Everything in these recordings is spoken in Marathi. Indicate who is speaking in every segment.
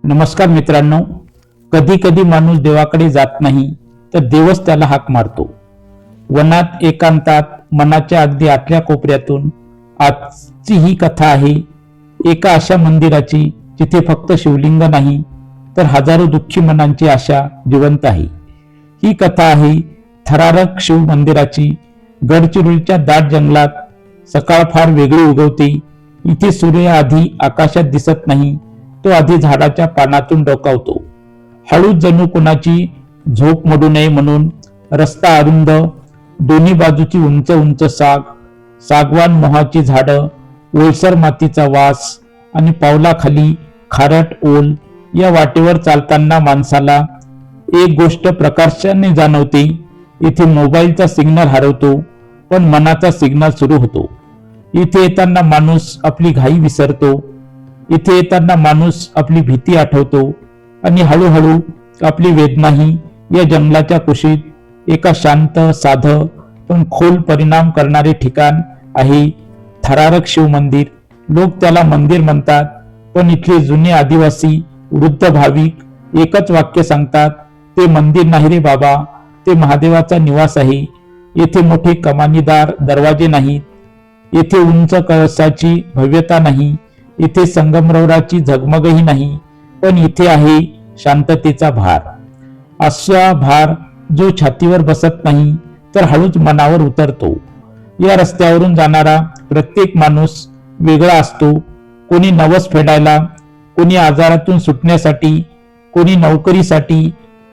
Speaker 1: नमस्कार मित्रांनो, कधी कधी माणूस देवाकडे जात नाही तर देवच त्याला हाक मारतो. वनात एकांतात मनाच्या अगदी आतल्या कोपऱ्यातून आजची ही कथा आहे एका अशा मंदिराची जिथे फक्त शिवलिंग नाही तर हजारो दुःखी मनांची आशा जिवंत आहे. ही कथा आहे थरारक शिव मंदिराची. गडचिरोलीच्या दाट जंगलात सकाळ फार वेगळी उगवते. इथे सूर्य आधी आकाशात दिसत नाही, तो आधी झाडाच्या पानातून डोकावतो. हळूच जणू कुणाची झोप मोडू नये म्हणून रस्ता अरुंद, दोन्ही बाजूची उंच उंच सागवान मोहाची झाडं, ओलसर मातीचा वास आणि पावलाखाली खारट ओल. या वाटेवर चालताना माणसाला एक गोष्ट प्रकर्षाने जाणवते. इथे मोबाईलचा सिग्नल हरवतो पण मनाचा सिग्नल सुरू होतो. इथे येताना माणूस आपली घाई विसरतो. इथे येताना माणूस आपली भीती आठवतो आणि हळूहळू आपली वेदनाही. या जंगलाच्या कुशीत एका शांत, साधं पण खोल परिणाम करणारे ठिकाण आहे थरारक शिव मंदिर. लोक त्याला मंदिर म्हणतात, पण इथले जुने आदिवासी वृद्ध भाविक एकच वाक्य सांगतात, ते मंदिर नाही रे बाबा, ते महादेवाचा निवास आहे. येथे मोठे कमानीदार दरवाजे नाहीत, येथे उंच कळसाची भव्यता नाही, इथे संगमरवराची झगमगही नाही, पण इथे आहे शांततेचा भार. असा भार जो छातीवर बसत नाही तर हळूच मनावर उतरतो. या रस्त्यावरून जाणारा प्रत्येक माणूस वेगळा असतो. कोणी नवस फेडायला, कोणी आजारातून सुटण्यासाठी, कोणी नोकरीसाठी,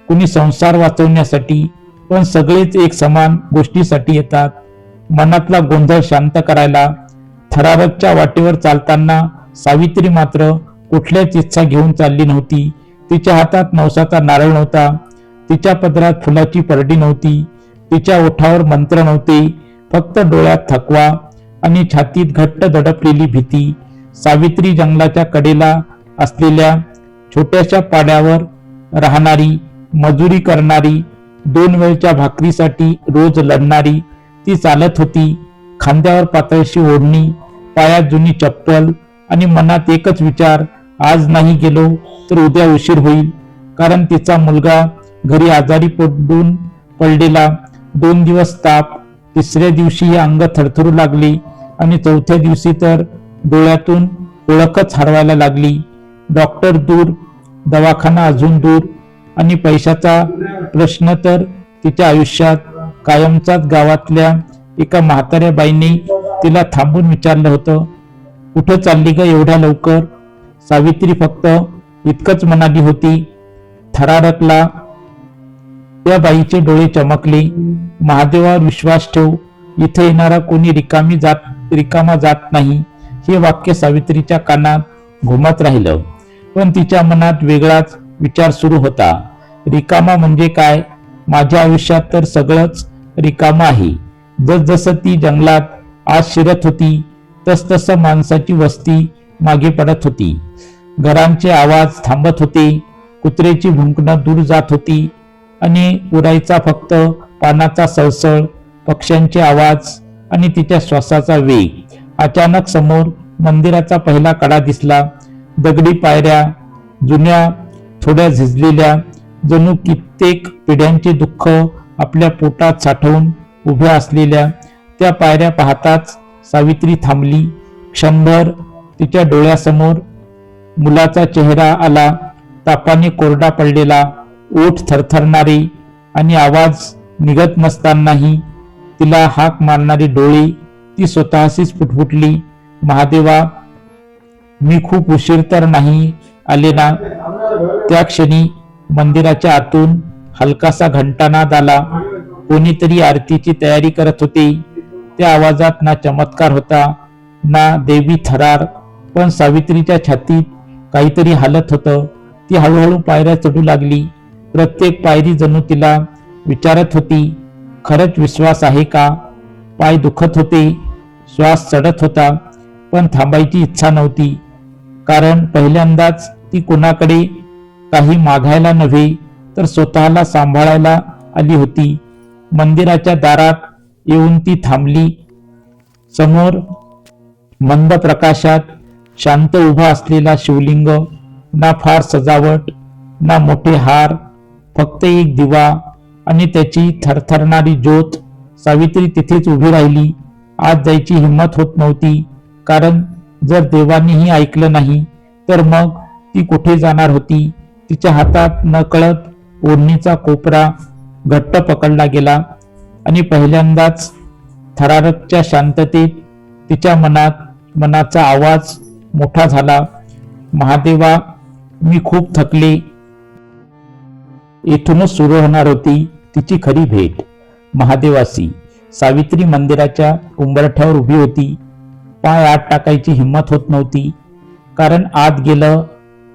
Speaker 1: कोणी संसार वाचवण्यासाठी, पण सगळेच एक समान गोष्टीसाठी येतात, मनातला गोंधळ शांत करायला. थरारकच्या वाटेवर चालताना सावित्री मात्र कुठल्याच इच्छा घेऊन चालली नव्हती. तिच्या हातात नवसाचा नारळ नव्हता, तिच्या पदरात फुलाची परडी नव्हती, तिच्या ओठावर मंत्र नव्हते, फक्त डोळ्यात थकवा आणि छातीत घट्ट दडपलेली भीती. सावित्री जंगलाच्या कडेला असलेल्या छोट्याशा पाड्यावर राहणारी, मजुरी करणारी, 2 वेळच्या भाकरीसाठी रोज लढणारी. ती चालत होती, खांद्यावर पातळशी ओढणी, पायात जुनी चप्पल आणि मनात एकच विचार, आज नाही गेलो तर उद्या उशीर होईल. कारण तिचा मुलगा घरी आजारी पडून पडलेला. 2 दिवस ताप, 3ऱ्या दिवशी अंग थरथरू लागले आणि 4थ्या दिवशी तर डोळ्यातून ओळखच हरवायला लागली. डॉक्टर दूर, दवाखाना अजून दूर आणि पैशाचा प्रश्न तर तिच्या आयुष्यात कायमचाच. गावातल्या एका म्हाताऱ्या बाईने तिला थांबून विचारलं होतं, कुठं चालली ग एवढ्या लवकर? सावित्री फक्त इतकंच म्हणाली होती. थरारकला त्या बाईचे डोळे चमकले. महादेवावर विश्वास ठेव, इथे येणारा कोणी रिकामा जात नाही. हे वाक्य सावित्रीच्या कानात घुमत राहिलं, पण तिच्या मनात वेगळाच विचार सुरू होता. रिकामा म्हणजे काय? माझ्या आयुष्यात तर सगळंच रिकाम आहे. जसजसं ती जंगलात आज शिरत होती तसतसं माणसाची वस्ती मागे पडत होती. घरांचे आवाज थांबत होते, कुत्र्याची भुंकणं दूर जात होती आणि उरायचा फक्त पानाचा सळसळ, पक्ष्यांचे आवाज आणि तिच्या श्वासाचा वेग. अचानक समोर मंदिराचा पहिला कडा दिसला. दगडी पायऱ्या, जुन्या, थोड्या झिजलेल्या, जणू कित्येक पिढ्यांचे दुःख आपल्या पोटात साठवून उभ्या असलेल्या. त्या पायऱ्या पाहताच सावित्री थांबली. क्षणभर तिच्या डोळ्यासमोर मुलाचा चेहरा आला, तापाने कोरडा पडलेला, ओठ थरथरणारे आणि आवाज निघत नसतानाही तिला हाक मारणारे डोळे. ती स्वतःशीच फुटफुटली, महादेवा, मी खूप उशीर तर नाही आले ना? त्या क्षणी मंदिराच्या आतून हलकासा घंटानाद आला. कोणीतरी आरतीची तयारी करत होते. त्या आवाजात ना चमत्कार होता ना देवी थरार, पण सावित्रीच्या छातीत काहीतरी हालत होतं. ती हळूहळू पायऱ्या चढू लागली. प्रत्येक पायरी जणू तिला विचारत होती, खरंच विश्वास आहे का? पाय दुखत होते, श्वास चढत होता, पण थांबायची इच्छा नव्हती. कारण पहिल्यांदाच ती कोणाकडे काही मागायला नव्हे तर स्वतःला सांभाळायला आली होती. मंदिराच्या दारात येऊन ती थांबली. समोर मंद प्रकाशात शांत उभा असलेला शिवलिंग, ना फार सजावट, ना मोठे हार, फक्त एक दिवा आणि त्याची थरथरणारी ज्योत. सावित्री तिथेच उभी राहिली. आज जायची हिंमत होत नव्हती, कारण जर देवानीही ऐकलं नाही तर मग ती कुठे जाणार होती. तिच्या हातात नकळत ओढणीचा कोपरा घट्ट पकडला गेला आणि पहिल्यांदाच थरारकच्या शांततेत तिच्या मनाचा आवाज मोठा झाला. महादेवा, मी खूप थकले. येथूनच सुरू होणार होती तिची खरी भेट. महादेवासी. सावित्री मंदिराच्या उंबरठ्यावर उभी होती. पाय आत टाकायची हिंमत होत नव्हती, कारण आत गेलं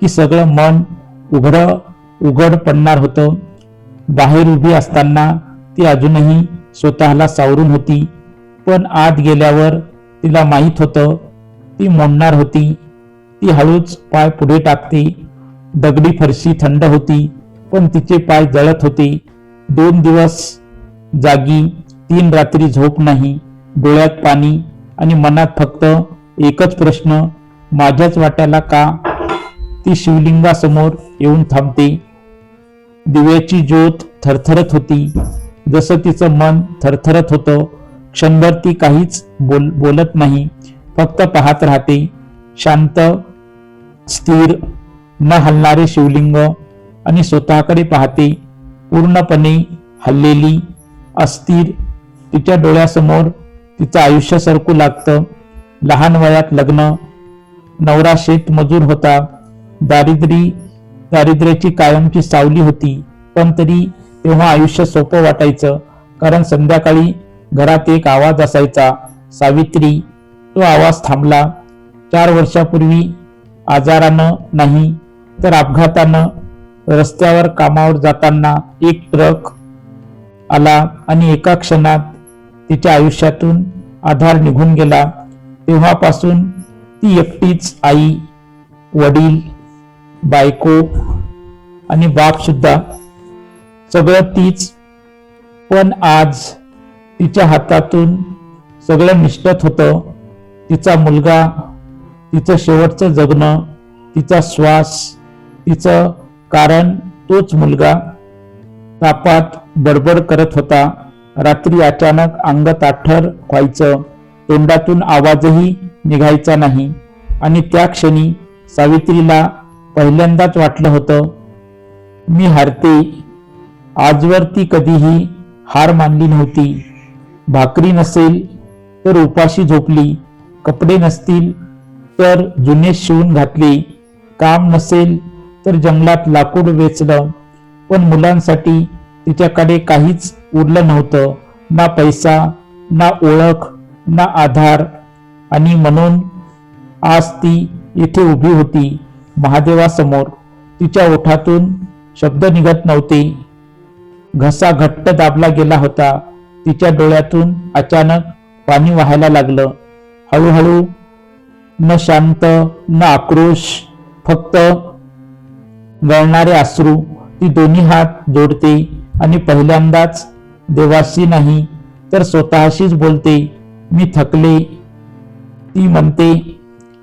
Speaker 1: की सगळं मन उघड पडणार होतं. बाहेर उभी असताना ती अजूनही स्वतःला सावरून होती, पण आत गेल्यावर तिला माहीत होतं ती मोडणार होती. ती हळूच पाय पुढे टाकते. दगडी फरशी थंड होती, पण तिचे पाय जळत होते. 2 दिवस जागी, 3 रात्री झोप नाही, डोळ्यात पाणी आणि मनात फक्त एकच प्रश्न, माझ्याच वाट्याला का? ती शिवलिंगासमोर येऊन थांबते. दिव्याची ज्योत थरथरत होती, जसं तिचं मन थरथरत होतं. क्षणभर ती काहीच बोलत नाही, फक्त पाहत राहते. शांत, स्थिर, न हलणारे शिवलिंग आणि स्वतःकडे पाहते. पूर्णपणे हललेली, अस्थिर. तिच्या डोळ्यासमोर तिचं आयुष्य सरकू लागतं. लहान वयात लग्न, नवरा शेतमजूर होता, दारिद्र्याची कायमची सावली होती, पण तरी तेव्हा आयुष्य सोपं वाटायचं, कारण संध्याकाळी घरात एक आवाज असायचा, सावित्री. तो आवाज थांबला. 4 वर्षापूर्वी आजारानं नाही तर अपघातानं रस्त्यावर कामावर जाताना एक ट्रक आला आणि एका क्षणात तिच्या आयुष्यातून आधार निघून गेला. तेव्हापासून ती एकटीच, आई, वडील, बायको आणि बाप सुद्धा, सगळं तीच. पण आज तिच्या हातातून सगळं निष्ठत होतं. तिचा मुलगा, तिचं शेवटचं जगणं, तिचा श्वास, तिचं कारण. तोच मुलगा तापात बडबड करत होता. रात्री अचानक अंग ताठर व्हायचं, तोंडातून आवाजही निघायचा नाही. आणि त्या क्षणी सावित्रीला पहिल्यांदाच वाटलं होतं, मी हारते. आजवर ती कधीही हार मानली नव्हती. भाकरी नसेल तर उपाशी झोपली, कपडे नसतील तर जुने शिवून घातले, काम नसेल तर जंगलात लाकूड वेचलं. पण मुलांसाठी तिच्याकडे काहीच उरलं नव्हतं, ना पैसा, ना ओळख, ना आधार. आणि म्हणून आज ती इथे उभी होती महादेवासमोर. तिच्या ओठातून शब्द निघत नव्हते, घसा घट्ट दाबला गेला होता. तिच्या डोळ्यातून अचानक पाणी वाहायला लागलं, हळूहळू. न शांत, न आक्रोश, फक्त गळणारे अश्रू. ती दोन्ही हात जोडते आणि पहिल्यांदाच देवाशी नाही तर स्वतःशीच बोलते, मी थकले. ती म्हणते,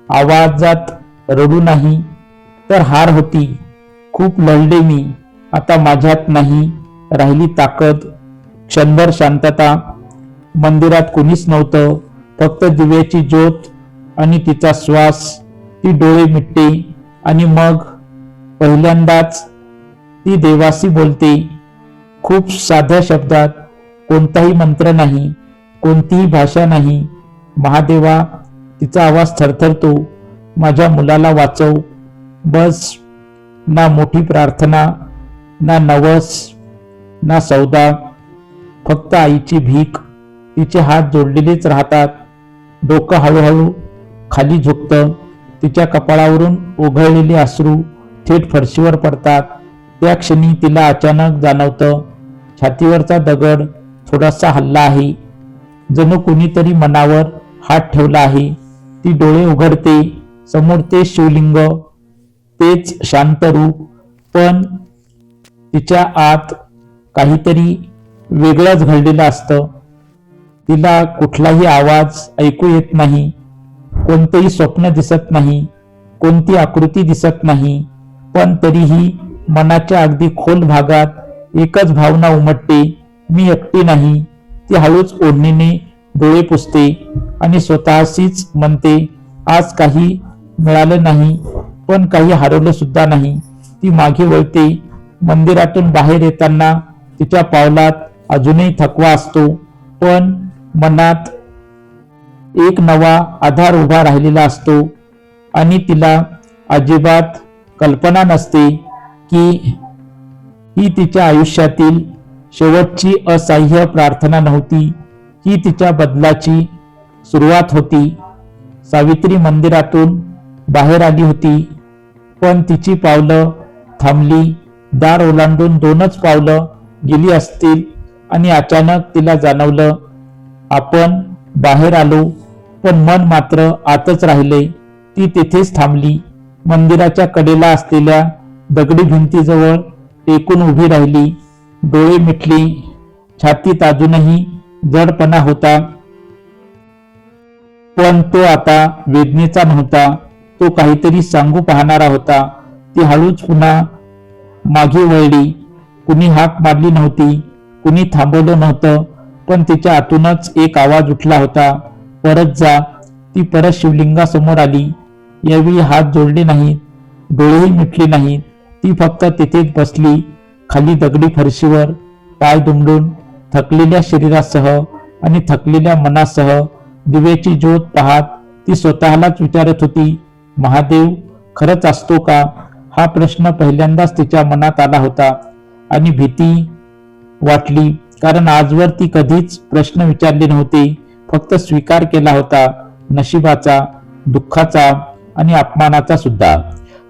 Speaker 1: आवाजात रडू नाही तर हार होती. खूप लढले मी, आता माझ्यात नाही राहिली ताकद. क्षणभर शांतता. मंदिरात कोणीच नव्हतं, फक्त दिव्याची ज्योत आणि तिचा श्वास. ती डोळे मिटते आणि मग पहिल्यांदाच ती देवाशी बोलते, खूप साध्या शब्दात. कोणताही मंत्र नाही, कोणतीही भाषा नाही. महादेवा. तिचा आवाज थरथरतो, माझ्या मुलाला वाचव. बस. ना मोठी प्रार्थना, ना नवस, ना सौदा, फक्त आईची भीक. तिचे हात जोडलेलेच राहतात. डोकं हळूहळू खाली झुकतं. तिच्या कपाळावरून ओघळलेले अश्रू थेट फरशीवर पडतात. त्या क्षणी तिला अचानक जाणवतं, छातीवरचा दगड थोडासा हलला आहे, जणू कुणीतरी मनावर हात ठेवला आहे. ती डोळे उघडते. समोर तेच शिवलिंग, तेच शांत रूप, पण तिच्या आत काहीतरी वेगळंच घडलेलं असतं. तिला कुठलाही आवाज ऐकू येत नाही, कोणतेही स्वप्न दिसत नाही, कोणती आकृती दिसत नाही. पण तरीही मनाच्या अगदी खोल भागात एकच भावना उमटते, मी एकटी नाही. ती हळूच ओढणीने डोळे पुसते आणि स्वतःशीच म्हणते, आज काही मिळालं नाही, पण काही हरवलं सुद्धा नाही. ती मागे वळते. मंदिरातून बाहेर येताना तिच्या पावलात अजूनही थकवा असतो, पण मनात एक नवा आधार उभा राहिलेला असतो आणि तिला अजिबात कल्पना नसते की ही तिच्या आयुष्यातील शेवटची असह्य प्रार्थना नव्हती, ही तिच्या बदलाची सुरुवात होती. सावित्री मंदिरातून बाहेर आली होती, पण तिची पावलं थांबली. दार ओलांडून 2च पावलं गेली असतील आणि अचानक तिला जाणवलं, आपण बाहेर आलो, पण मन मात्र आतच राहिले. ती तिथेच थांबली. मंदिराच्या कडेला असलेल्या दगडी भिंतीजवळ टेकून उभी राहिली. डोळे मिटली. छातीत अजूनही जडपणा होता, पण तो आता वेदनेचा नव्हता, तो काहीतरी सांगू पाहणारा होता. ती हळूच पुन्हा मागे वळली. कुणी हाक मारली नव्हती, कुणी थांबवलं नव्हतं, पण तिच्या आतूनच एक आवाज उठला होता, परत जा. ती परत शिवलिंगासमोर आली. यावेळी हात जोडले नाहीत, डोळेही मिटले नाहीत. ती फक्त तिथेच बसली, खाली दगडी फरशीवर, पाय दुमडून. थकलेल्या शरीरासह आणि थकलेल्या मनासह दिव्याची ज्योत पाहत ती स्वतःलाच विचारत होती, महादेव खरंच असतो का? हा प्रश्न पहिल्यांदाच तिच्या मनात आला होता आणि भीती वाटली, कारण आजवर ती कधीच प्रश्न विचारले नव्हते, फक्त स्वीकार केला होता, नशिबाचा, दुःखाचा आणि अपमानाचा सुद्धा.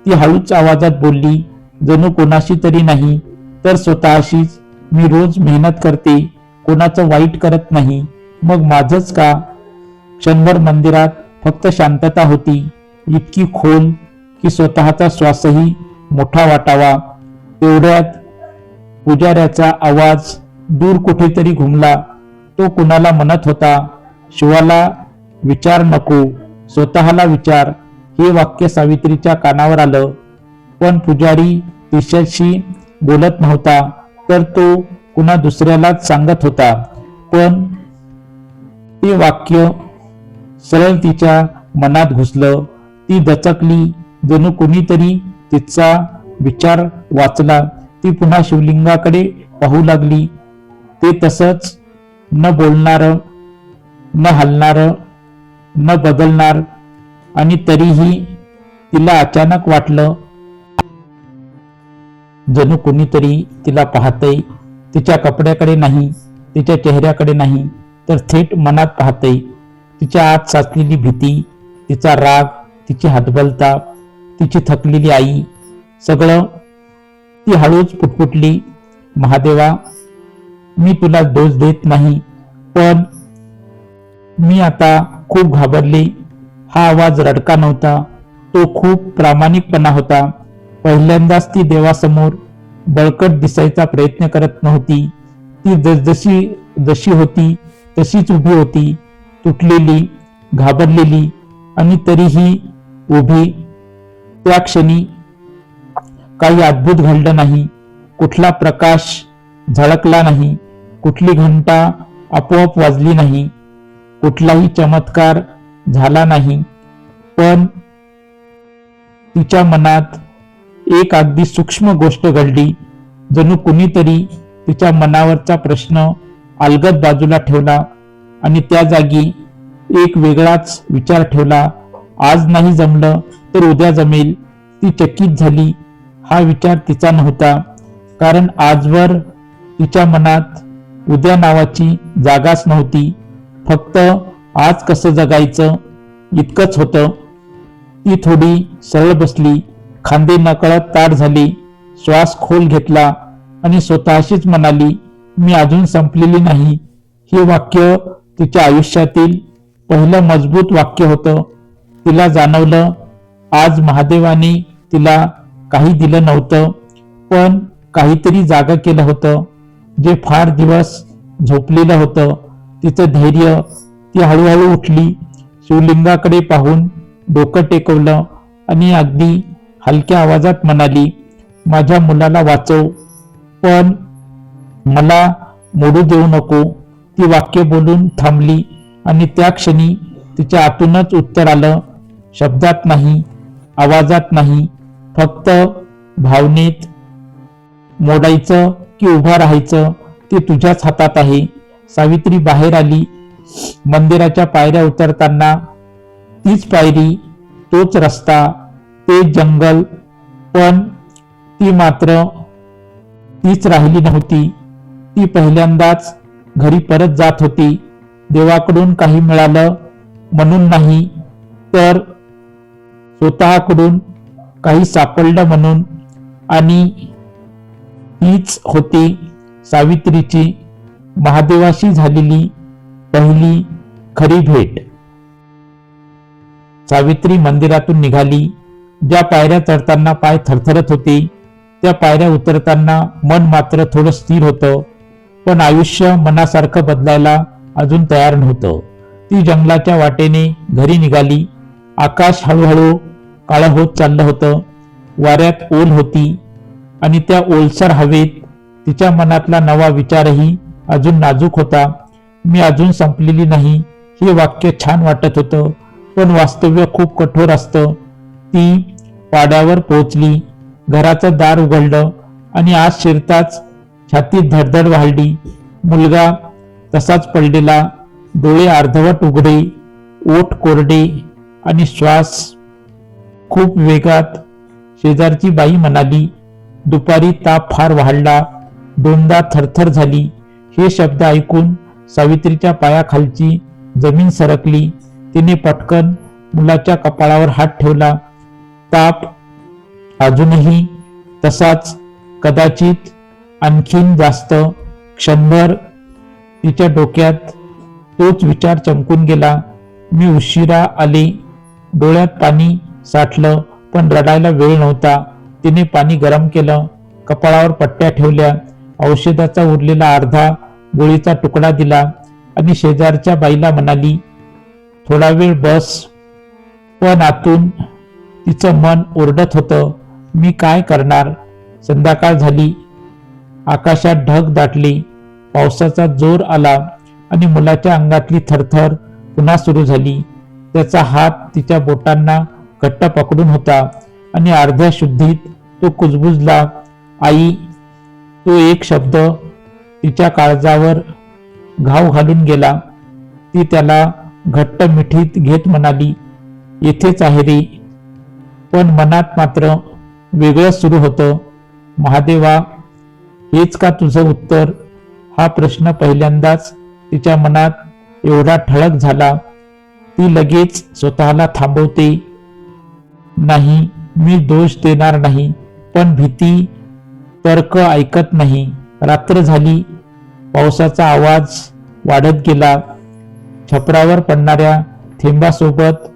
Speaker 1: ती हळूच आवाजात बोलली, जणू कोणाशी तरी नाही तर स्वतःशीच, मी रोज मेहनत करते, कोणाचं वाईट करत नाही, मग माझंच का? क्षणभर मंदिरात फक्त शांतता होती, इतकी खोल की स्वतःचा श्वासही मोठा वाटावा. तेवढ्यात पुजाऱ्याचा आवाज दूर कुठेतरी घुमला. तो कुणाला म्हणत होता, शिवाला विचार नको, स्वतःला विचार. हे वाक्य सावित्रीच्या कानावर आलं, पण पुजारी तिच्याशी बोलत नव्हता, तर तो कुणा दुसऱ्यालाच सांगत होता. पण ते वाक्य सरळ तिच्या मनात घुसलं. ती दचकली, जणू कुणीतरी तिचा विचार वाचला. ती पुन्हा शिवलिंगाकडे पाहू लागली. ते तसंच, न बोलणार, न हलणार, न बदलणार. आणि तरीही तिला अचानक वाटलं, जणू कुणीतरी तिला पाहतंय. तिच्या कपड्याकडे नाही, तिच्या चेहऱ्याकडे नाही, तर थेट मनात पाहतंय. तिच्या आत साचलेली भीती, तिचा राग, तिची हतबलता, तिची थकलेली आई, सगळं. ती हळूच पुटपुटली, महादेवा, मी तुला दोष देत नाही, पण मी आता खूप घाबरले. हा आवाज रडका नव्हता, तो खूप प्रामाणिकपणा होता. पहिल्यांदाच ती देवासमोर बळकट दिसायचा प्रयत्न करत नव्हती. ती जशी होती तशीच उभी होती, तुटलेली, घाबरलेली आणि तरीही उभी. त्या क्षणी काही अद्भुत घडलं नाही. कुठला प्रकाश झळकला नाही, कुठली घंटा आपोआप वाजली नाही, कुठलाही चमत्कार झाला नाही, पण तिच्या मनात एक अगदी सूक्ष्म गोष्ट घडली. जणू कुणीतरी तिच्या मनावरचा प्रश्न अलगद बाजूला ठेवला आणि त्या जागी एक वेगळाच विचार ठेवला. आज नाही जमलं तर उद्या जमेल. ती चकित झाली. हा विचार तिचा नव्हता, कारण आजवर तिच्या मनात उद्या नावाची जागाच नव्हती. फक्त आज कसं जगायचं इतकंच होतं. ती थोडी सरळ बसली, खांदे नकळत ताठ झाले, श्वास खोल घेतला आणि स्वतःशीच म्हणाली, मी अजून संपलेली नाही. हे वाक्य तिच्या आयुष्यातील पहिलं मजबूत वाक्य होतं. तिला जाणवलं, आज महादेवाने तिला काही दिलं नव्हतं, पण काहीतरी जागा केलं होतं, जे फार दिवस झोपलेलं होतं. तिचं धैर्य. ती हळूहळू उठली, शिवलिंगाकडे पाहून डोकं टेकवलं आणि अगदी हलक्या आवाजात म्हणाली, माझ्या मुलाला वाचव, पण मला मोडू देऊ नको. ती वाक्य बोलून थांबली आणि त्या क्षणी तिच्या आतूनच उत्तर आलं, शब्दात नाही, आवाजात नाही, फक्त भावनेत. मोडायचं की उभा राहायचं ते तुझ्याच हातात आहे. सावित्री बाहेर आली. मंदिराच्या पायऱ्या उतरताना तीच पायरी, तोच रस्ता, ते जंगल, पण ती मात्र तीच राहिली नव्हती. ती पहिल्यांदाच घरी परत जात होती. देवाकडून काही मिळालं म्हणून नाही, तर स्वतःकडून काही सापडलं म्हणून. आणि हीच होती सावित्रीची महादेवाशी झालेली पहिली खरी भेट. सावित्री मंदिरातून निघाली. ज्या पायऱ्या चढताना पाय थरथरत होते, त्या पायऱ्या उतरताना मन मात्र थोडं स्थिर होतं. पण आयुष्य मनासारखं बदलायला अजून तयार नव्हतं. ती जंगलाच्या वाटेने घरी निघाली. आकाश हळूहळू काळं होत चाललं होतं. वाऱ्यात ओल होती आणि त्या ओलसर हवेत तिच्या मनातला नवा विचारही अजून नाजूक होता. मी अजून संपलेली नाही हे वाक्य छान वाटत होतं, पण वास्तव्य खूप कठोर असतं. ती पाड्यावर पोहोचली. घराचं दार उघडलं आणि आत शिरताच छातीत धडधड वाढली. मुलगा तसाच पडलेला, डोळे अर्धवट उघडे, ओठ कोरडे आणि श्वास खूप वेगात. शेजारची बाई म्हणाली, दुपारी ताप फार वाढला, दोनदा थरथर झाली. हे शब्द ऐकून सावित्रीच्या पायाखालची जमीन सरकली. तिने पटकन मुलाच्या कपाळावर हात ठेवला. ताप अजूनही तसाच, कदाचित आणखीन जास्त. क्षणभर तिच्या डोक्यात तोच विचार चमकून गेला. मी उशिरा आले. डोळ्यात पाणी साठलं, पण रडायला वेळ नव्हता. तिने पाणी गरम केलं, कपाळावर पट्ट्या ठेवल्या, औषधाचा उरलेला अर्धा गोळीचा तुकडा दिला आणि शेजारच्या बाईला म्हणाली, थोडा वेळ बस. पण आतून तिचं मन ओरडत होतं, मी काय करणार. संध्याकाळ झाली. आकाशात ढग दाटले. पावसाचा जोर आला आणि मुलाच्या अंगातली थरथर पुन्हा सुरू झाली. त्याचा हात तिच्या बोटांना घट्ट पकडून होता आणि अर्ध्या शुद्धीत तो कुजबुजला. आई. तो एक शब्द तिच्या काळजावर घाव घालून गेला. ती त्याला घट्ट मिठीत घेत म्हणाली, येथेच आहे रे. पण मनात मात्र वेगळं सुरू होतं. महादेवा, हेच का तुझं उत्तर. हा प्रश्न पहिल्यांदाच तिच्या मनात एवढा ठळक झाला. ती लगेच स्वतःला थांबवते. नाही, मी दोष देणार नाही, पण भीती, तर्क ऐकत नाही. रात्र झाली. पावसाचा आवाज वाढत गेला. छपरावर पडणाऱ्या थेंबासोबत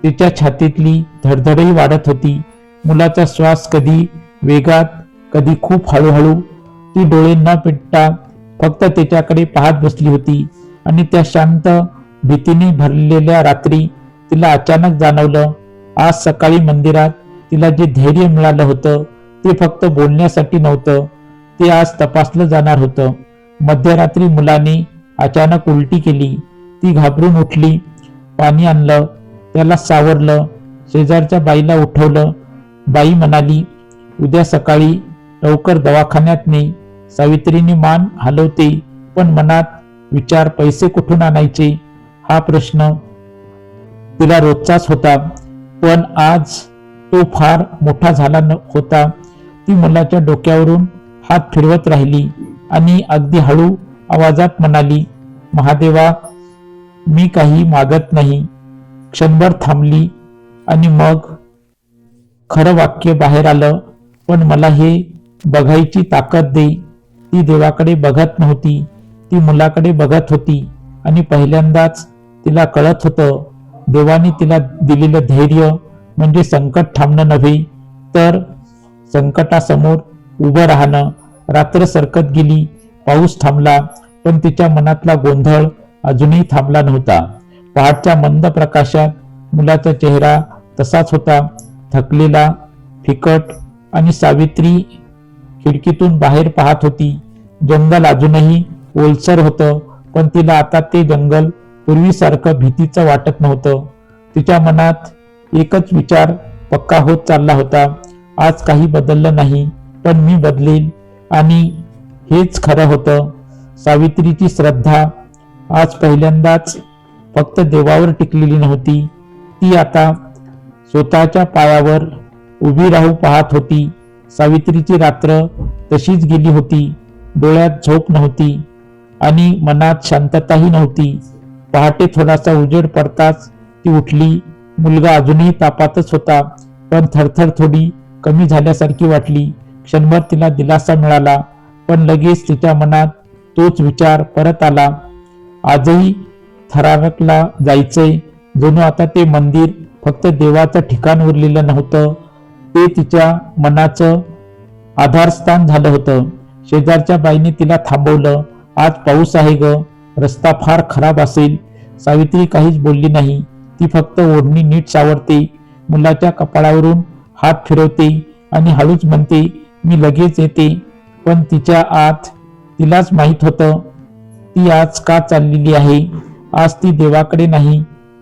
Speaker 1: तिच्या छातीतली धडधडही वाढत होती. मुलाचा श्वास कधी वेगात, कधी खूप हळूहळू. ती डोळे न पिटता फक्त त्याच्याकडे पाहत बसली होती. आणि त्या शांत, भीतीने भरलेल्या रात्री तिला अचानक जाणवलं, आज सकाळी मंदिरात तिला जे धैर्य मिळालं होतं ते फक्त बोलण्यासाठी नव्हतं, ते आज तपासलं जाणार होतं. मध्यरात्री मुलाने अचानक उलटी केली. ती घाबरून उठली. पाणी आणलं, त्याला सावरलं, शेजारच्या बाईला उठवलं. बाई म्हणाली, उद्या सकाळी लवकर दवाखान्यात ने. सावित्रीने मान हलवते, पण मनात विचार, पैसे कुठून आणायचे हा प्रश्न तिला रोजचाच होता. पण आज तो फार मोठा झाला होता. ती मुलाच्या डोक्यावरून हात फिरवत राहिली आणि अगदी हळू आवाजात म्हणाली, महादेवा, मी काही मागत नाही. क्षणभर थांबली आणि मग खरं वाक्य बाहेर आलं, पण मला हे बघायची ताकद दे. ती देवाकडे बघत नव्हती, ती मुलाकडे बघत होती. आणि पहिल्यांदाच तिला कळत होतं, देवाने तिला दिलेलं धैर्य म्हणजे संकट थांबणं नव्हे, तर संकटासमोर उभं राहणं. रात्र सरकत गेली. पाऊस थांबला, पण तिच्या मनातला गोंधळ अजूनही थांबला नव्हता. पहाटच्या मंद प्रकाशात मुलाचा चेहरा तसाच होता, थकलेला, फिकट आणि सावित्री खिडकीतून बाहेर पाहत होती. जंगल अजूनही ओलसर होतं, पण तिला आता ते जंगल पूर्वीसारखं भीतीचं वाटत नव्हतं. तिच्या मनात एकच विचार पक्का होत चालला होता, आज काही बदललं नाही, पण मी बदलेल. आणि हेच खरं होतं. सावित्रीची श्रद्धा आज पहिल्यांदाच फक्त देवावर टिकलेली नव्हती, ती आता स्वतःच्या पायावर उभी राहू पाहत होती. सावित्रीची रात्र तशीच गेली होती. डोळ्यात झोप नव्हती आणि मनात शांतताही नव्हती. पहाटे थोडासा उजेड पडताच ती उठली. मुलगा अजूनही तापातच होता, पण थरथर थोडी कमी झाल्यासारखी वाटली. क्षणभर तिला दिलासा मिळाला, पण लगेच तिच्या मनात तोच विचार परत आला. आजही थरारकला जायचंय. जणू आता ते मंदिर फक्त देवाचं ठिकाण उरलेलं नव्हतं, ते तिच्या मनाचं आधारस्थान झालं होतं. शेजारच्या बाईने तिला थांबवलं. आज पाऊस आहे ग, रस्ता फार खराब असेल. सावित्री काहीच बोलली नाही. ती फक्त ओढणी नीट सावरते, मुलाच्या कपाळावरून हात फिरवते आणि हळूच म्हणते, मी लगेच येते. पण तिच्या आत तिलाच माहित होतं, ती आज का चाललेली आहे. आज ती देवाकडे नाही,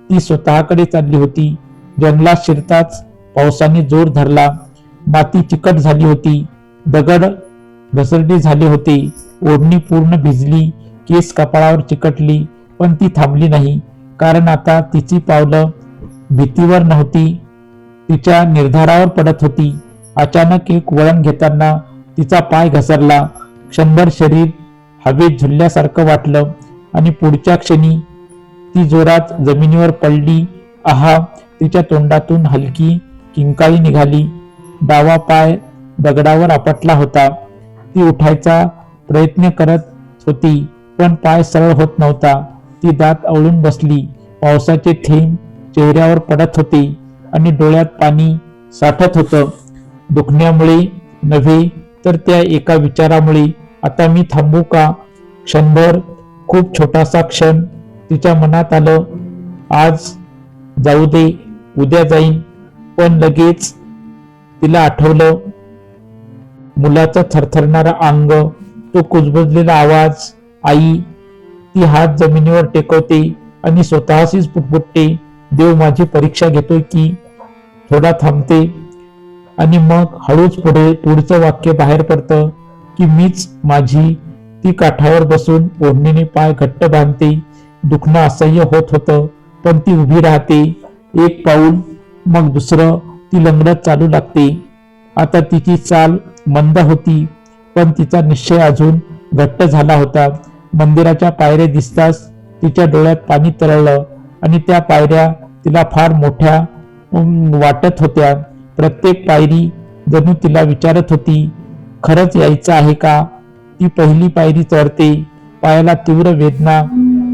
Speaker 1: ती स्वतःकडे चालली होती. जंगलात शिरताच पावसाने जोर धरला. माती चिकट झाली होती, दगड घसरडी झाले होते. ओढणी पूर्ण भिजली, केस कपाळावर चिकटली, पण ती थांबली नाही, कारण आता तिची पावलं भीतीवर नव्हती, तिच्या निर्धारावर पडत होती. अचानक एक वळण घेताना तिचा पाय घसरला. क्षणभर शरीर हवेत झुलल्यासारखं वाटलं आणि पुढच्या क्षणी ती जोरात जमिनीवर पडली. आहा, तिच्या तोंडातून हलकी किंकाळी निघाली. डावा पाय दगडावर आपटला होता. ती उठायचा प्रयत्न करत होती, पण पाय सरळ होत नव्हता. ती दात आवळून बसली. पावसाचे थेंब चेहऱ्यावर पडत होते आणि डोळ्यात पाणी साठत होतं. दुखण्यामुळे नव्हे, तर त्या एका विचारामुळे, आता मी थांबू का. क्षणभर, खूप छोटासा क्षण, तिच्या मनात आलं, आज जाऊ दे, उद्या जाईन. पण लगेच तिला आठवलं, मुलाचं थरथरणारा अंग, तो कुजबुजलेला आवाज, आई. ती हात जमिनीवर टेकवते आणि स्वतःशीच पुटपुटते, देव माझी परीक्षा घेतोय की. थोडा थांबते आणि मग हळूच पुढचं वाक्य बाहेर पडतं की मीच माझी. ती काठावर बसून ओढणीने पाय घट्ट बांधते. दुखणं असह्य होत होतं, पण ती उभी राहते. एक पाऊल, मग दुसरं. ती लंगडत चालू लागते. आता तिची चाल मंद होती, पण तिचा निश्चय अजून घट्ट झाला होता. मंदिराच्या पायऱ्या दिसताच तिच्या डोळ्यात पाणी तरळलं आणि त्या पायऱ्या तिला फार मोठ्या वाटत होत्या. प्रत्येक पायरी जणू तिला विचारत होती, खरंच यायचं आहे का. ती पहिली पायरी चढते, पायाला तीव्र वेदना.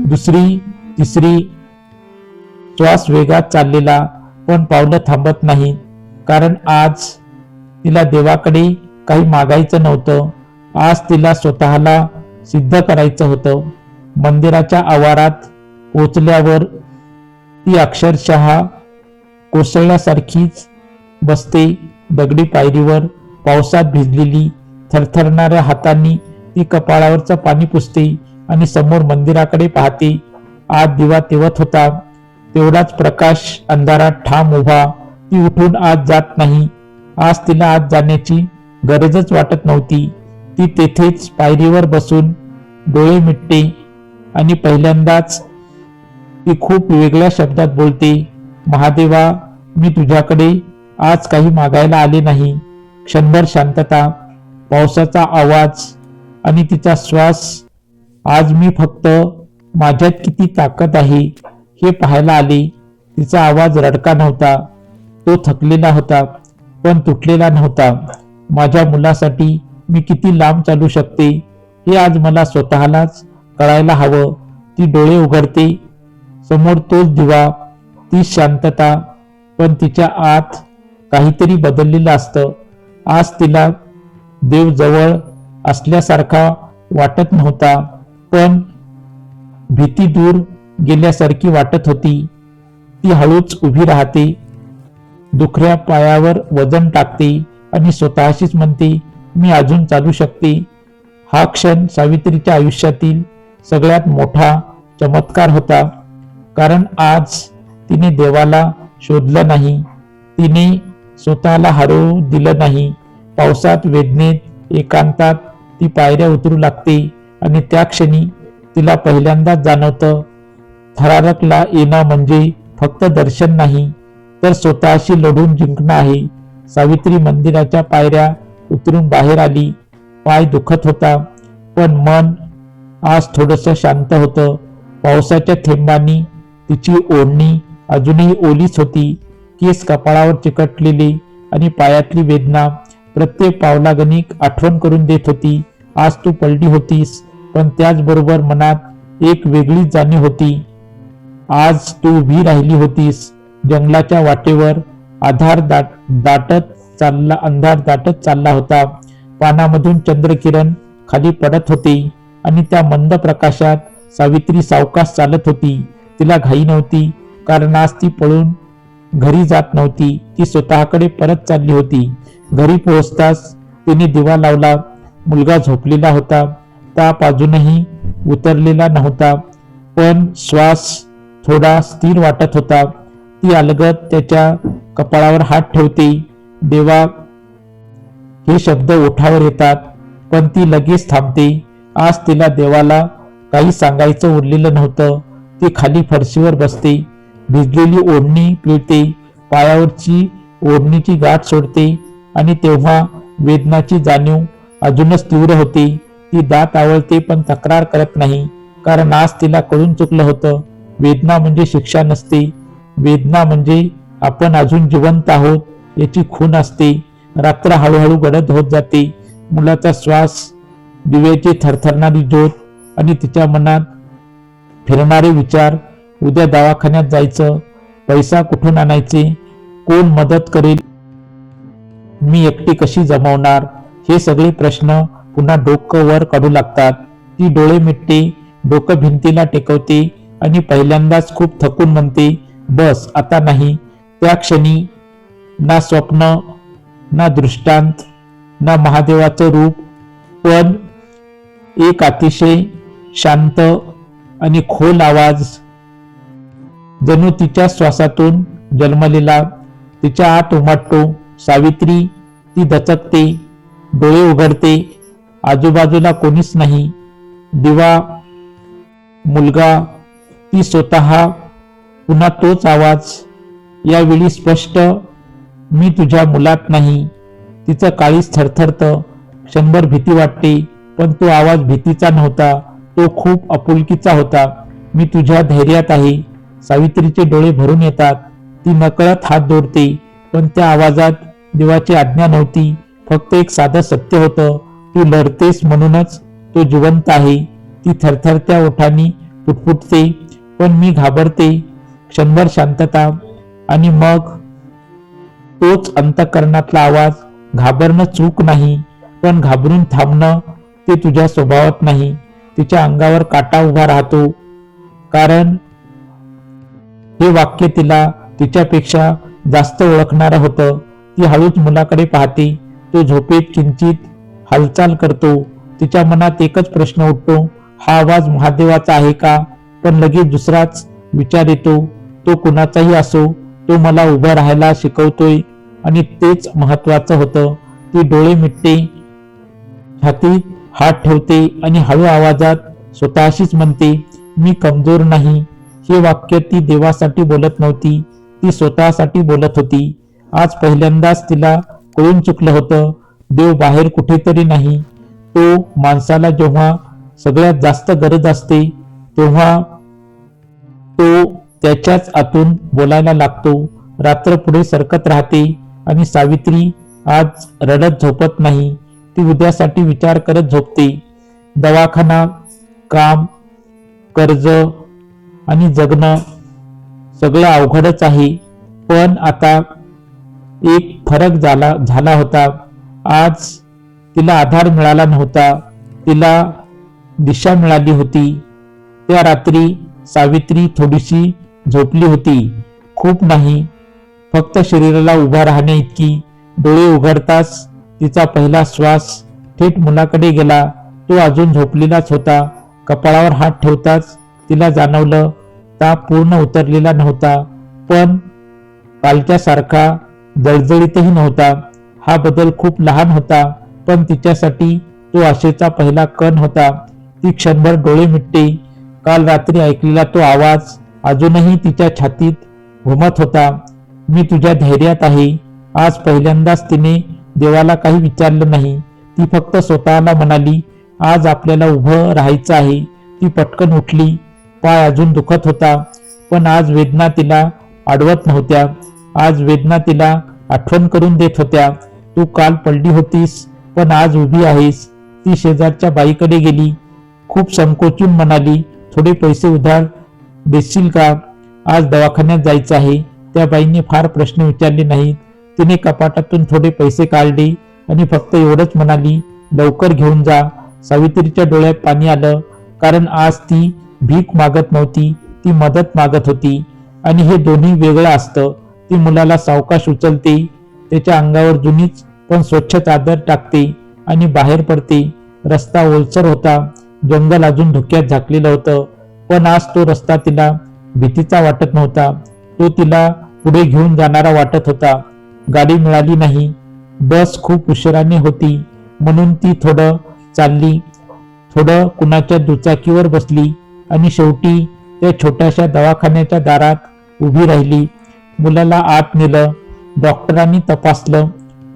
Speaker 1: दुसरी, तिसरी. श्वास वेगात चाललेला, पण पावलं थांबत नाही, कारण आज तिला देवाकडे काही मागायचं नव्हतं. आज तिला स्वतःला सिद्ध करायचं होतं. मंदिराच्या आवारात पोचल्यावर ती अक्षरशः कोसळल्यासारखीच बसते. दगडी पायरीवर, पावसात भिजलेली, थरथरणाऱ्या हातांनी ती कपाळावरचं पाणी पुसते आणि समोर मंदिराकडे पाहते. आत दिवा तेवत होता, तेवढाच प्रकाश अंधारात ठाम उभा. ती उठून आत जात नाही. आज तिला आत जाण्याची गरजच वाटत नव्हती. ती तेथेच पायरीवर बसून डोळे मिटते आणि पहिल्यांदाच ती खूप वेगळ्या शब्दात बोलते, महादेवा, मी तुझ्याकडे आज काही मागायला आले नाही. क्षणभर शांतता, पावसाचा आवाज आणि तिचा श्वास. आज मी फक्त माझ्यात किती ताकद आहे हे पाहायला आले. तिचा आवाज रडका नव्हता, तो थकलेला होता, पण तुटलेला नव्हता. माझ्या मुलासाठी मी किती लांब चालू शकते हे आज मला स्वतःलाच कळायला हवं. ती डोळे उघडते. समोर तोच दिवा, तीच शांतता, पण तिच्या आत काहीतरी बदललेलं असतं. आज तिला देव जवळ असल्यासारखा वाटत नव्हता, पण भीती दूर गेल्यासारखी वाटत होती. ती हळूच उभी राहते. दुखऱ्या पायावर वजन टाकते आणि स्वतःशीच म्हणते, मी अजून चालू शकते. हा क्षण सावित्रीच्या आयुष्यातील सगळ्यात मोठा चमत्कार होता. कारण आज तिने देवाला शोधलं नाही, तिने स्वतःला हरवू दिलं नाही. पावसात, वेदनेत, एकांतात ती पायऱ्या उतरू लागते आणि त्या क्षणी तिला पहिल्यांदाच जाणवतं, थरारकला येणं म्हणजे फक्त दर्शन नाही, तर स्वतःशी लढून जिंकणं आहे. सावित्री मंदिराच्या पायऱ्या उतरून बाहेर आली. पाय दुखत होता, पण मन आज थोडंसं शांत होतं. पावसाच्या थेंबांनी तिची ओढणी अजूनही ओलीच होती. केस कपाळावर चिकटलेले आणि पायातली वेदना प्रत्येक पावलागणिक आठवण करून देत होती. आज तू पडली होतीस, पण त्याचबरोबर मनात एक वेगळीच जाणीव होती. आज तू उभी राहिली होतीस जंगलाच्या वाटेवर. अंधार दाटत चालला होता. पानामधून चंद्रकिरण खाली पडत होते आणि त्या मंद प्रकाशात सावित्री सावकाश चालत होती. तिला घाई नव्हती, कारण आज ती पळून घरी जात नव्हती, ती स्वतःकडे परत चालली होती. घरी पोहोचताच तिने दिवा लावला. मुलगा झोपलेला होता. ताप अजूनही उतरलेला नव्हता, पण श्वास थोडा स्थिर वाटत होता. ती अलगद त्याच्या कपाळावर हात ठेवते. देवा, हे शब्द ओठावर येतात, पण ती लगेच थांबते. आज तिला देवाला काही सांगायचं उरलेलं नव्हतं. ती खाली फरशीवर बसते, भिजलेली ओढणी पिळते, पायावरची ओढणीची गाठ सोडते आणि तेव्हा वेदनाची जाणीव अजूनच तीव्र होते. ती दात आवळते, पण तक्रार करत नाही, कारण आज तिला कळून चुकलं होतं. वेदना म्हणजे शिक्षा नसते. वेदना म्हणजे आपण अजून जिवंत आहोत याची खूण असते. रात्र हळूहळू गडद होत जाते. मुलाचा श्वास, दिव्याची थरथरणारी ज्योत आणि तिच्या मनात फिरणारे विचार. उद्या दवाखान्यात जायचं, पैसा कुठून आणायचे, कोण मदत करेल, मी एकटी कशी जमवणार, हे सगळे प्रश्न पुन्हा डोकं वर काढू लागतात. ती डोळे मिटते, डोकं भिंतीला टेकवते आणि पहिल्यांदाच खूप थकून म्हणते, बस आता नाही. त्या क्षणी ना स्वप्न, ना दृष्टांत, ना महादेवाचं रूप, पण एक अतिशय शांत आणि खोल आवाज, जणू तिच्या श्वासातून जन्मलेला, तिच्या आत उमटतो. सावित्री. ती दचकते, डोळे उघडते. आजूबाजूला कोणीच नाही. दिवा, मुलगा, ती स्वतः. पुन्हा तोच आवाज, यावेळी स्पष्ट, मी तुझ्या मुलात नाही. तिचं काळीच थरथरतं. क्षणभर भीती वाटते, पण तो आवाज भीतीचा नव्हता, तो खूप आपुलकीचा होता. मी तुझ्या धैर्यात आहे. सावित्रीचे डोळे भरून येतात. ती नकळत हात जोडते, पण त्या आवाजात देवाची आज्ञा नव्हती, फक्त एक साधं सत्य होतं. तू लढतेस म्हणूनच तो जिवंत आहे. ती थरथरत्या ओठांनी पुटपुटते, पण मी घाबरते. क्षणभर शांतता आणि मग तोच अंतःकरणातला आवाज, घाबरणं चूक नाही, पण घाबरून थांबणं ते तुझ्या स्वभावात नाही. तिच्या अंगावर काटा उभा राहतो, कारण हे वाक्य तिला तिच्यापेक्षा जास्त ओळखणारं होतं. ती हळूच मुलाकडे पाहते. तो झोपेत किंचित हालचाल करतो. तिच्या मनात एकच प्रश्न उठतो, हा आवाज महादेवाचा आहे का? पण लगेच दुसराच विचार येतो, तो कुणाचाही असो, तो मला उभं राहायला शिकवतोय आणि तेच महत्वाचं होतं. ती डोळे मिटते, छातीत हात ठेवते आणि हळू आवाजात स्वतःशीच म्हणते, मी कमजोर नाही. हे वाक्य ती देवासाठी बोलत नव्हती, ती स्वतःसाठी बोलत होती. आज पहिल्यांदाच तिला कळून चुकलं होतं, देव बाहेर कुठेतरी नाही. तो माणसाला जेव्हा सगळ्यात जास्त गरज असते तेव्हा तो त्याच्याच आतून बोलायला लागतो. रात्र पुढे सरकत राहते आणि सावित्री आज रडत झोपत नाही. ती उद्यासाठी विचार करत झोपते. दवाखाना, काम, कर्ज आणि जगणं सगळं अवघडच आहे, पण आता एक फरक झाला होता. आज तिला आधार मिळाला नव्हता, तिला दिशा मिळाली होती. त्या रात्री सावित्री थोडीशी झोपली होती, खूप नाही, फक्त शरीराला उभा राहण्या इतकी. डोळे उघडताच तिचा पहिला श्वास थेट मुलाकडे गेला. तो अजून झोपलेलाच होता. कपाळावर हात ठेवताच तिला जाणवलं ताप पूर्ण उतरलेला नव्हता, पण कालच्यासारखा जळजळीतही नव्हता. हा बदल खूप लहान होता, पण तिच्यासाठी तो आशेचा पहिला कण होता. ती क्षणभर डोळे मिटते. काल रात्री ऐकलेला तो आवाज अजूनही तिच्या छातीत घुमत होता. मी तुझ्या धैर्यात आहे. आज पहिल्यांदाच तिने देवाला काही विचारलं नाही. ती फक्त स्वतःला म्हणाली, आज आपल्याला उभं राहायचं आहे. ती पटकन उठली. पाय अजून दुखत होता, पण आज वेदना तिला अडवत नव्हत्या. आज वेदना तिला आठवण करून देत होत्या. तू काल पडली होतीस, पण आज उभी आहेस. ती शेजारच्या बाईकडे गेली. खूप संकोचून म्हणाली, थोडे पैसे उधार देशील का? आज दवाखान्यात जायचं आहे. त्या बाईने फार प्रश्न विचारले नाहीत. तिने कपाटातून थोडे पैसे काढले आणि फक्त एवढंच म्हणाली, लवकर घेऊन जा. सावित्रीच्या डोळ्यात पाणी आलं, कारण आज ती भीक मागत नव्हती, ती मदत मागत होती. आणि हे दोन्ही वेगळं असतं. ती मुलाला सावकाश उचलते, त्याच्या अंगावर जुनीच पण स्वच्छ चादर टाकते आणि बाहेर पडते. रस्ता ओलसर होता. जंगल अजून धुक्यात झाकलेलं होतं, पण आज तो रस्ता तिला भीतीचा वाटत नव्हता. तो तिला पुढे घेऊन जाणारा वाटत होता. गाडी मिळाली नाही. बस खूप उशिराने होती, म्हणून ती थोडं चालली, थोडं कुणाच्या दुचाकीवर बसली आणि शेवटी त्या छोट्याशा दवाखान्याच्या दारात उभी राहिली. मुलाला आत नेलं. डॉक्टरांनी तपासलं,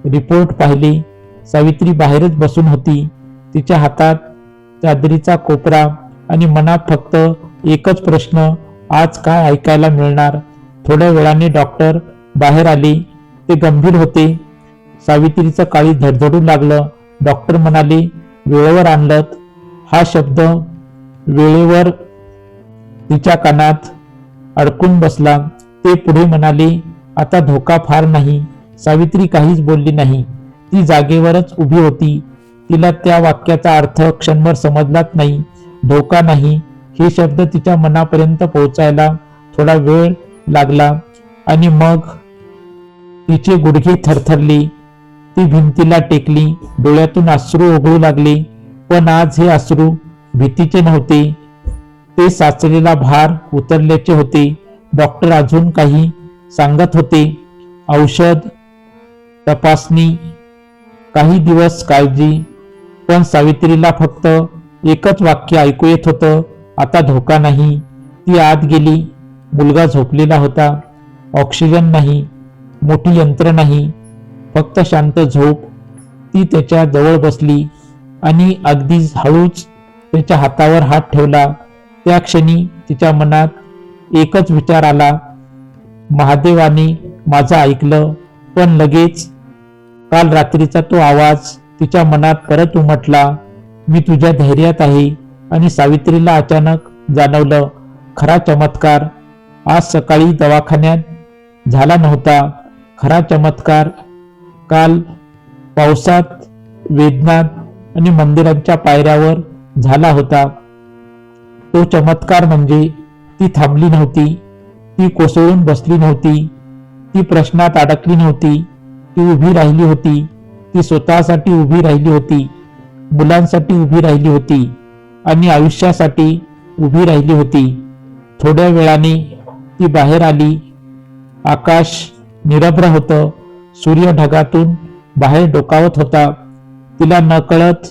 Speaker 1: रिपोर्ट पाहिले. सावित्री बाहेरच बसून होती. तिच्या हातात चादरीचा कोपरा आणि मनात फक्त एकच प्रश्न, आज काय ऐकायला मिळणार? थोड्या वेळाने डॉक्टर बाहेर आले. ते गंभीर होते. सावित्रीचं काळी धडधडू लागलं. डॉक्टर म्हणाले, वेळेवर आणलत. हा शब्द वेळेवर तिच्या कानात अडकून बसला. ते पुढे म्हणाले, आता धोका फार नाही. सावित्री काहीच बोलली नाही. ती जागेवरच उभी होती. तिला त्या वाक्याचा अर्थ क्षणभर समजलाच नाही. धोका नाही हे शब्द तिच्या मनापर्यंत पोहोचायला थोडा वेळ लागला आणि मग तिचे गुडघे थरथरले. ती भिंतीला टेकली. डोळ्यातून अश्रू ओघळू लागले, पण आज हे अश्रू भीतीचे नव्हते. ते साचलेला भार उतरल्याचे होते. डॉक्टर अजून काही सांगत होते. औषध, तपासणी, काही दिवस काळजी. पण सावित्रीला फक्त एकच वाक्य ऐकू येत होतं, आता धोका नाही. ती आत गेली. मुलगा झोपलेला होता. ऑक्सिजन नाही, मोठी यंत्र नाही, फक्त शांत झोप. ती त्याच्या जवळ बसली आणि अगदी हळूच त्याच्या हातावर हात ठेवला. त्या क्षणी तिच्या मनात एकच विचार आला, महादेवाने माझं ऐकलं. पण लगेच काल रात्रीचा तो आवाज तिच्या मनात परत उमटला, मी तुझ्या धैर्यात आहे. आणि सावित्रीला अचानक जाणवलं, खरा चमत्कार आज सकाळी दवाखान्यात झाला नव्हता. खरा चमत्कार काल पावसात, वेदनात आणि मंदिरांच्या पायऱ्यावर झाला होता. तो चमत्कार म्हणजे ती थांबली नव्हती, ती कोसळून बसली नव्हती, ती प्रश्नात अडकली नव्हती. ती उभी राहिली होती. ती स्वतःसाठी उभी राहिली होती, मुलांसाठी उभी राहिली होती आणि आयुष्यासाठी उभी राहिली होती. थोड्या वेळाने ती बाहेर आली. आकाश निरभ्र होतं. सूर्य ढगातून बाहेर डोकावत होता. तिला नकळत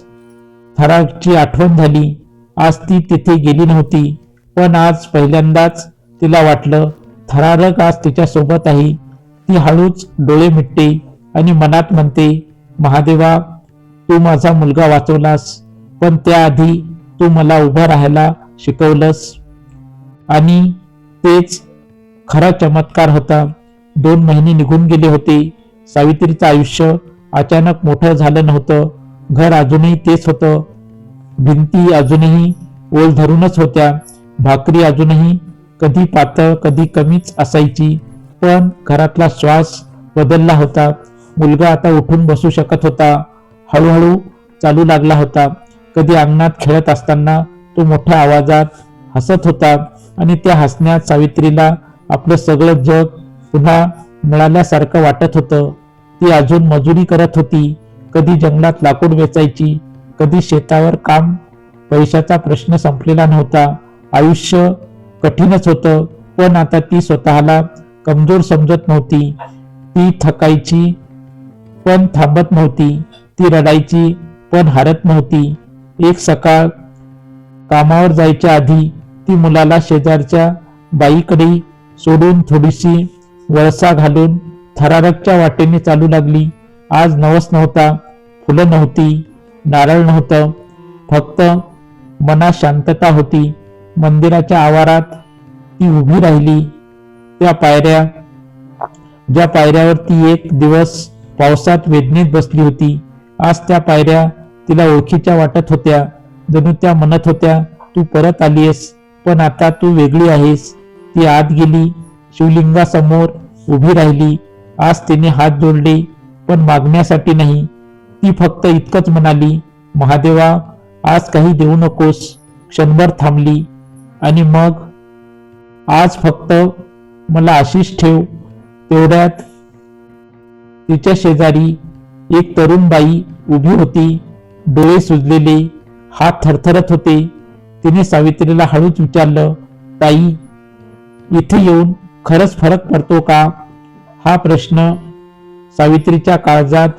Speaker 1: थरारची आठवण झाली. आज ती तिथे गेली नव्हती, पण आज पहिल्यांदाच तिला वाटलं, थरारक आज तिच्या सोबत आहे. ती हळूच डोळे मिटते आणि मनात म्हणते, महादेवा, तू माझा मुलगा वाचवलास, पण त्याआधी तू मला उभं राहायला शिकवलंस. आणि तेच खरा चमत्कार होता. 2 महिने निघून गेले होते. सावित्रीचं आयुष्य अचानक मोठं झालं नव्हतं. घर अजूनही तेच होतं. भिंती अजूनही ओल धरूनच होत्या. भाकरी अजूनही कधी पातळ कधी कमीच असायची. पण घरातला श्वास बदलला होता. मुलगा आता उठून बसू शकत होता. हळूहळू चालू लागला होता. कधी अंगणात खेळत असताना तो मोठ्या आवाजात हसत होता आणि त्या हसण्यात सावित्रीला आपलं सगळं जग पुन्हा मिळाल्यासारखं वाटत होतं. ती अजून मजुरी करत होती. कधी जंगलात लाकूड वेचायची, कधी शेतावर काम. पैशाचा प्रश्न संपलेला नव्हता. आयुष्य कठीणच होतं, पण आता ती स्वतःला कमजोर समजत नव्हती. ती थकायची पण थांबत नव्हती. ती रडायची पण हारत नव्हती. एक सकाळ कामावर जायच्या आधी ती मुलाला शेजारच्या बाईकडे सोडून थोडीशी वळसा घालून थरारकच्या वाटेने चालू लागली. आज नवस नव्हता, फुलं नव्हती, नारळ नव्हतं, फक्त मनात शांतता होती. मंदिराच्या आवारात ती उभी राहिली. ज्या पायऱ्यावर ती एक दिवस पावसात वेदनेत बसली होती, आज त्या पायऱ्या तिला ओळखीच्या वाटत होत्या. जणू त्या म्हणत होत्या, तू परत आलीयस, पण आता तू वेगळी आहेस. ती आत गेली, शिवलिंगासमोर उभी राहिली. आज तिने हात जोडले, पण मागण्यासाठी नाही. ती फक्त इतकंच म्हणाली, महादेवा, आज काही देऊ नकोस. क्षणभर थांबली आणि मग, आज फक्त मला आशीष ठेव. तेवढ्यात तिच्या शेजारी एक तरुण बाई उभी होती. डोळे सुजलेले, हात थरथरत होते. तिने सावित्रीला हळूच विचारलं, ताई, इथे येऊन खरंच फरक पडतो का? हा प्रश्न सावित्रीच्या काळजात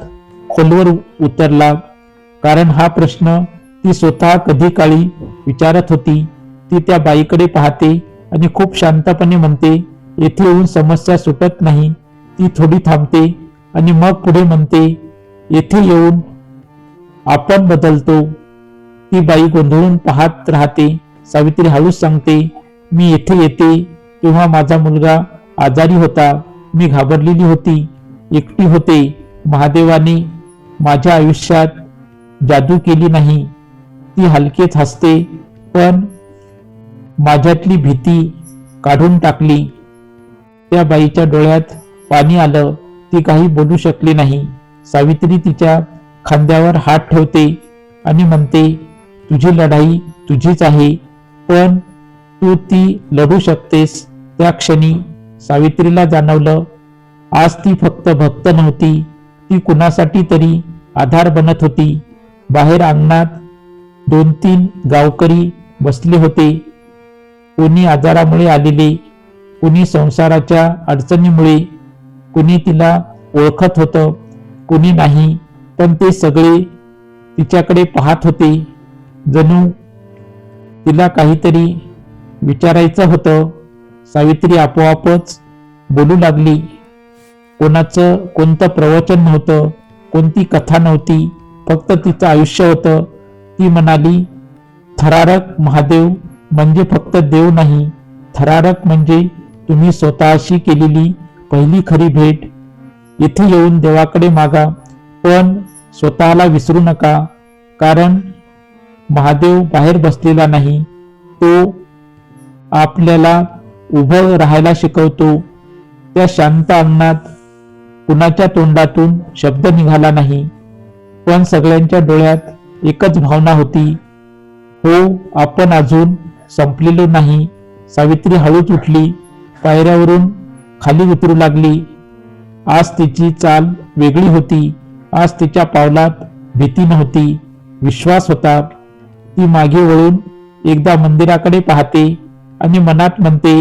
Speaker 1: खोलवर उतरला, कारण हा प्रश्न ती स्वतः कधी काळी विचारत होती. ती त्या बाईकडे पाहते आणि खूप शांतपणे म्हणते, येथे येऊन समस्या सुटत नाही. ती थोडी थांबते आणि मग पुढे म्हणते, येथे येऊन आपण बदलतो. ती बाई गोंधळून पाहत राहते. सावित्री हळूच सांगते, मी येथे येते तेव्हा माझा मुलगा आजारी होता. मी घाबरलेली होती, एकटी होते. महादेवाने माझ्या आयुष्यात जादू केली नाही. ती हलकेच हसते, पण माझ्यातली भीती काढून टाकली. त्या बाईच्या डोळ्यात पाणी आलं. ती काही बोलू शकली नाही. सावित्री तिच्या खांद्यावर हात ठेवते आणि म्हणते, तुझी लढाई तुझीच आहे, पण तू ती लढू शकतेस. त्या क्षणी सावित्रीला जाणवलं, आज ती फक्त भक्त नव्हती, ती कुणासाठी तरी आधार बनत होती. बाहेर अंगणात 2-3 गावकरी बसले होते. कोणी आजारामुळे आलेले, कोणी संसाराच्या अडचणीमुळे, कोणी तिला ओळखत होतं, कोणी नाही, पण ते सगळे तिच्याकडे पाहत होते. जणू तिला काहीतरी विचारायचं होतं. सावित्री आपोआपच बोलू लागली. कोणतं प्रवचन नव्हतं, कोणती कथा नव्हती, फक्त तिचं आयुष्य होतं. ती म्हणाली, थरारक महादेव म्हणजे फक्त देव नाही. थरारक म्हणजे तुम्ही स्वतःशी केलेली पहिली खरी भेट. इथे येऊन देवाकडे मागा, पण स्वतःला विसरू नका, कारण महादेव बाहेर बसलेला नाही. तो आपल्याला उभं राहायला शिकवतो. त्या शांत अंगणात कुणाच्या तोंडातून शब्द निघाला नाही, पण सगळ्यांच्या डोळ्यात एकच भावना होती, हो, आपण अजून संपलेलो नाही. सावित्री हळूच उठली, पायऱ्यावरून खाली उतरू लागली. आज तिची चाल वेगळी होती. आज तिच्या पावलात भीती नव्हती, विश्वास होता. ती मागे वळून एकदा मंदिराकडे पाहते आणि मनात म्हणते,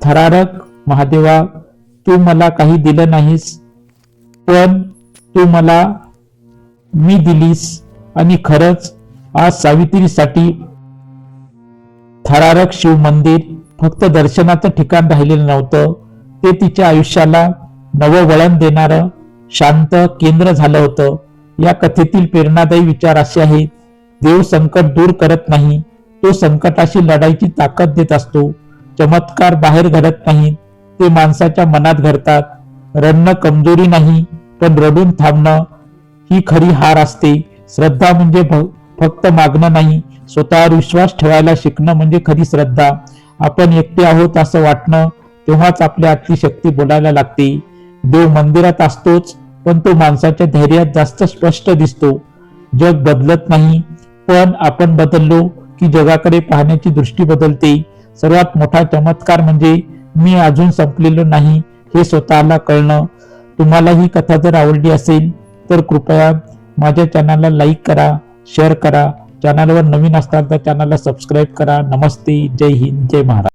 Speaker 1: थरारक महादेवा, तू मला काही दिलं नाहीस, पण तू मला मी दिलीस. आणि खरंच आज सावित्रीसाठी थरारक शिव मंदिर फक्त दर्शनाचं ठिकाण राहिलेलं नव्हतं, ते तिच्या आयुष्याला नवं वळण देणारं शांत केंद्र झालं होतं. या कथेतील प्रेरणादायी विचार असे आहेत, देव संकट दूर करत नाही, तो संकटाशी लढायची ताकद देत असतो. चमत्कार बाहेर घडत नाही, ते माणसाच्या मनात घडतात. रडणं कमजोरी नाही, पण रडून थांबणं ही खरी हार असते. श्रद्धा म्हणजे फक्त मागणं नाही, स्वतःवर विश्वास ठेवायला शिकणं म्हणजे खरी श्रद्धा. आपण एकटे आहोत असं वाटणं, तेव्हाच आपल्या आतली शक्ती बोलायला लागते. देव मंदिरात असतोच, पण तो माणसाच्या धैर्यात जास्त स्पष्ट दिसतो. जग बदलत नाही, पण आपण बदललो की जगाकडे पाहण्याची दृष्टी बदलते. सर्वात मोठा चमत्कार म्हणजे मी अजून संपलेलो नाही, हे स्वतःला कळणं. तुम्हाला ही कथा जर आवडली असेल तर कृपया माझ्या चॅनलला लाईक करा, शेअर करा. चॅनलवर नवीन असताल तर चॅनलला सबस्क्राईब करा. नमस्ते, जय हिंद, जय महाराज.